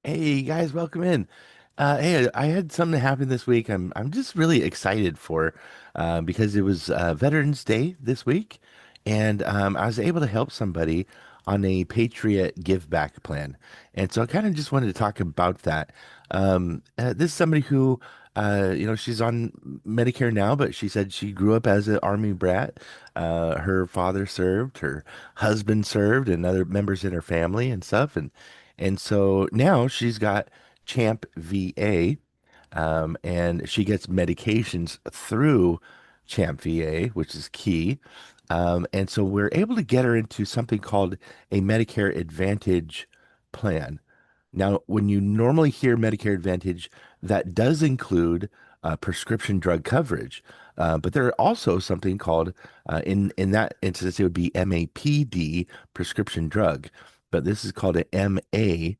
Hey guys, welcome in. Hey, I had something happen this week. I'm just really excited for because it was Veterans Day this week, and I was able to help somebody on a Patriot Give Back plan, and so I kind of just wanted to talk about that. This is somebody who, she's on Medicare now, but she said she grew up as an Army brat. Her father served, her husband served, and other members in her family and stuff, and so now she's got Champ VA, and she gets medications through Champ VA, which is key. And so we're able to get her into something called a Medicare Advantage plan. Now, when you normally hear Medicare Advantage, that does include prescription drug coverage. But there are also something called, in that instance, it would be MAPD, prescription drug. But this is called an MA.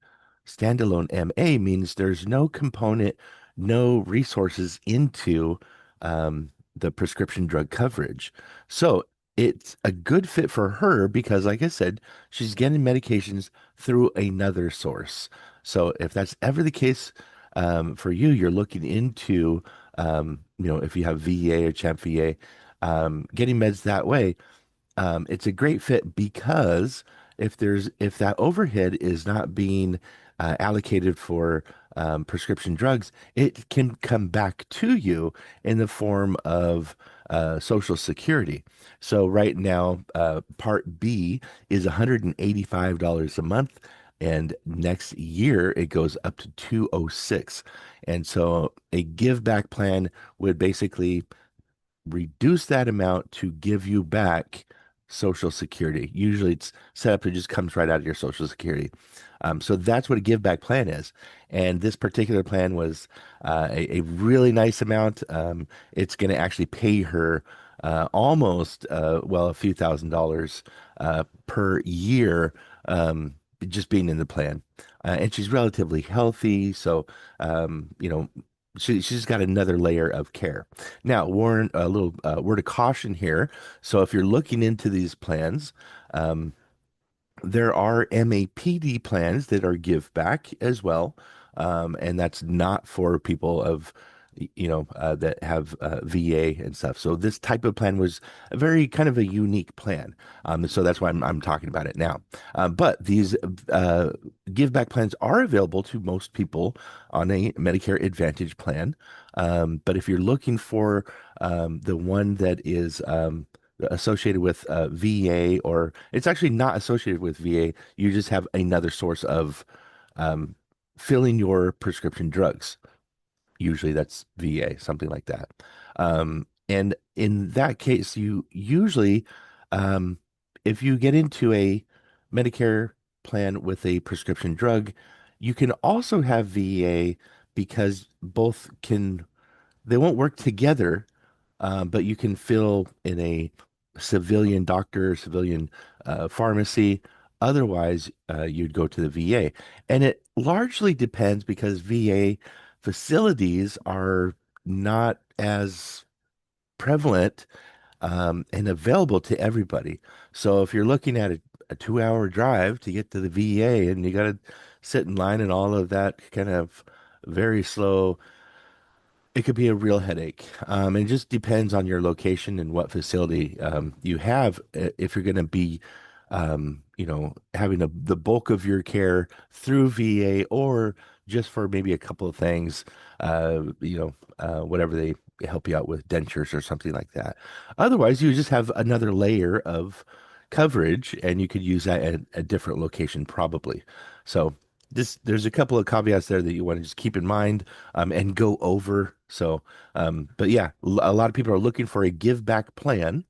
Standalone MA means there's no component, no resources into the prescription drug coverage. So it's a good fit for her because, like I said, she's getting medications through another source. So if that's ever the case for you, you're looking into, if you have VA or Champ VA, getting meds that way, it's a great fit because if that overhead is not being allocated for prescription drugs, it can come back to you in the form of Social Security. So right now, Part B is $185 a month, and next year it goes up to 206. And so a give back plan would basically reduce that amount to give you back Social Security. Usually it's set up, it just comes right out of your Social Security. So that's what a give back plan is. And this particular plan was a really nice amount. It's going to actually pay her almost, a few $1,000s per year, just being in the plan. And she's relatively healthy. So, she's got another layer of care. Now, Warren, a little word of caution here. So if you're looking into these plans, um, there are MAPD plans that are give back as well. And that's not for people that have VA and stuff. So this type of plan was a very kind of a unique plan. So that's why I'm talking about it now. But these uh, give back plans are available to most people on a Medicare Advantage plan. But if you're looking for the one that is associated with VA, or it's actually not associated with VA. You just have another source of um, filling your prescription drugs. Usually that's VA, something like that. And in that case, you usually, um, if you get into a Medicare plan with a prescription drug, you can also have VA because both can they won't work together, but you can fill in a civilian doctor, civilian pharmacy. Otherwise, you'd go to the VA. And it largely depends because VA facilities are not as prevalent and available to everybody. So if you're looking at a 2-hour drive to get to the VA and you got to sit in line and all of that kind of very slow, it could be a real headache. It just depends on your location and what facility you have. If you're going to be, having the bulk of your care through VA or just for maybe a couple of things, whatever they help you out with, dentures or something like that. Otherwise, you just have another layer of coverage and you could use that at a different location probably. So there's a couple of caveats there that you want to just keep in mind and go over. So, but yeah, a lot of people are looking for a give back plan.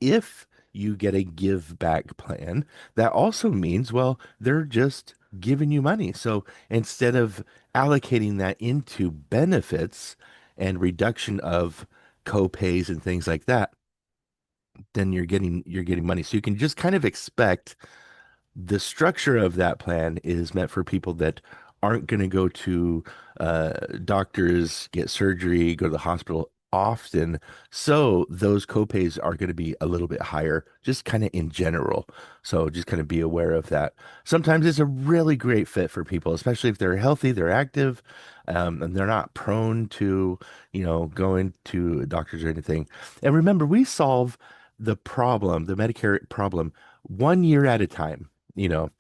If you get a give back plan, that also means, well, they're just giving you money. So instead of allocating that into benefits and reduction of copays and things like that, then you're getting money. So you can just kind of expect the structure of that plan is meant for people that aren't going to go to doctors, get surgery, go to the hospital often. So those copays are going to be a little bit higher, just kind of in general. So just kind of be aware of that. Sometimes it's a really great fit for people, especially if they're healthy, they're active, and they're not prone to, going to doctors or anything. And remember, we solve the problem, the Medicare problem, 1 year at a time. You know,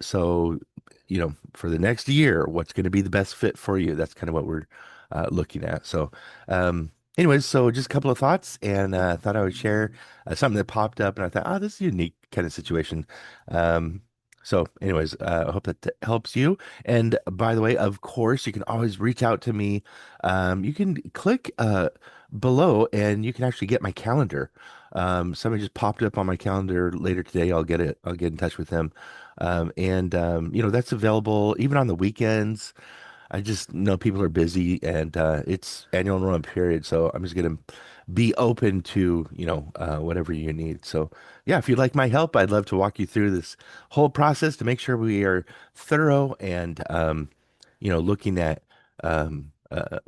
so for the next year, what's going to be the best fit for you? That's kind of what we're looking at. So, anyways, so just a couple of thoughts, and thought I would share something that popped up, and I thought, oh, this is a unique kind of situation. Um, anyways, I hope that helps you. And by the way, of course, you can always reach out to me. You can click below, and you can actually get my calendar. Somebody just popped up on my calendar later today. I'll get it. I'll get in touch with them. That's available even on the weekends. I just know people are busy and it's annual enrollment period, so I'm just gonna be open to, whatever you need. So yeah, if you'd like my help, I'd love to walk you through this whole process to make sure we are thorough and looking at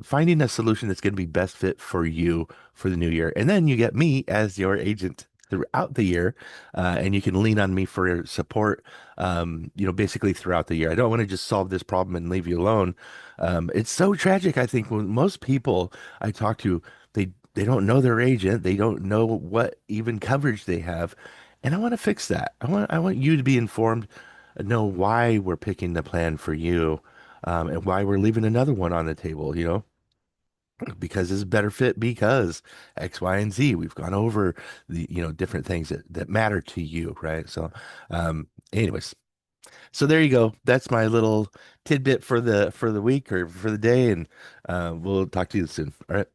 finding a solution that's gonna be best fit for you for the new year. And then you get me as your agent throughout the year, and you can lean on me for support, basically throughout the year. I don't want to just solve this problem and leave you alone. It's so tragic, I think, when most people I talk to, they don't know their agent, they don't know what even coverage they have, and I want to fix that. I want you to be informed, know why we're picking the plan for you, and why we're leaving another one on the table, because it's better fit because X, Y, and Z. We've gone over the, different things that matter to you, right? So, anyways, so there you go. That's my little tidbit for the week or for the day, and we'll talk to you soon. All right.